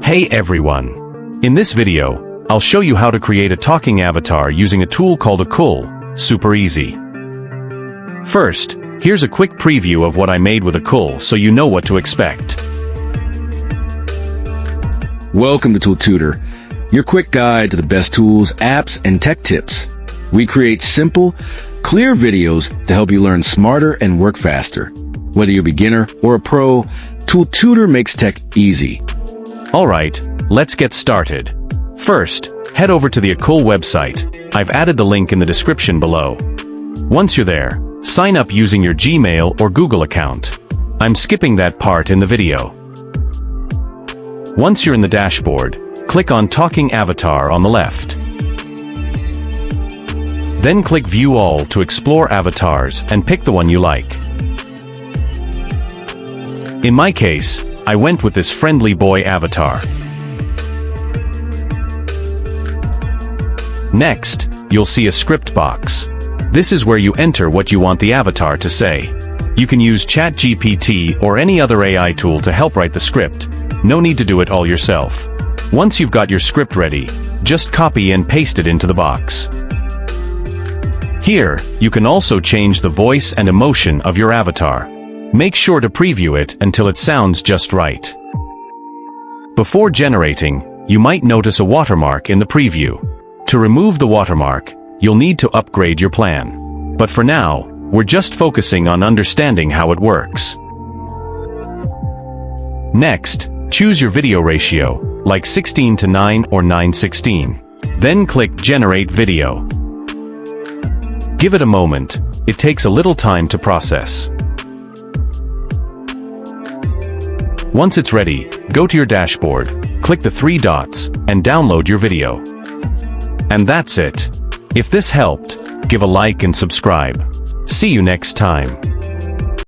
Hey everyone! In this video, I'll show you how to create a talking avatar using a tool called Akool. Super easy. First, here's a quick preview of what I made with Akool so you know what to expect. Welcome to Tool Tutor, your quick guide to the best tools, apps, and tech tips. We create simple, clear videos to help you learn smarter and work faster. Whether you're a beginner or a pro, Tool Tutor makes tech easy. Alright, let's get started. First, head over to the Akool website. I've added the link in the description below. Once you're there, sign up using your Gmail or Google account. I'm skipping that part in the video. Once you're in the dashboard, click on Talking Avatar on the left. Then click View All to explore avatars and pick the one you like. In my case, I went with this friendly boy avatar. Next, you'll see a script box. This is where you enter what you want the avatar to say. You can use ChatGPT or any other AI tool to help write the script. No need to do it all yourself. Once you've got your script ready, just copy and paste it into the box. Here, you can also change the voice and emotion of your avatar. Make sure to preview it until it sounds just right. Before generating, you might notice a watermark in the preview. To remove the watermark, you'll need to upgrade your plan. But for now, we're just focusing on understanding how it works. Next, choose your video ratio, like 16:9 or 9:16. Then click Generate Video. Give it a moment. It takes a little time to process. Once it's ready, go to your dashboard, click the three dots, and download your video. And that's it. If this helped, give a like and subscribe. See you next time.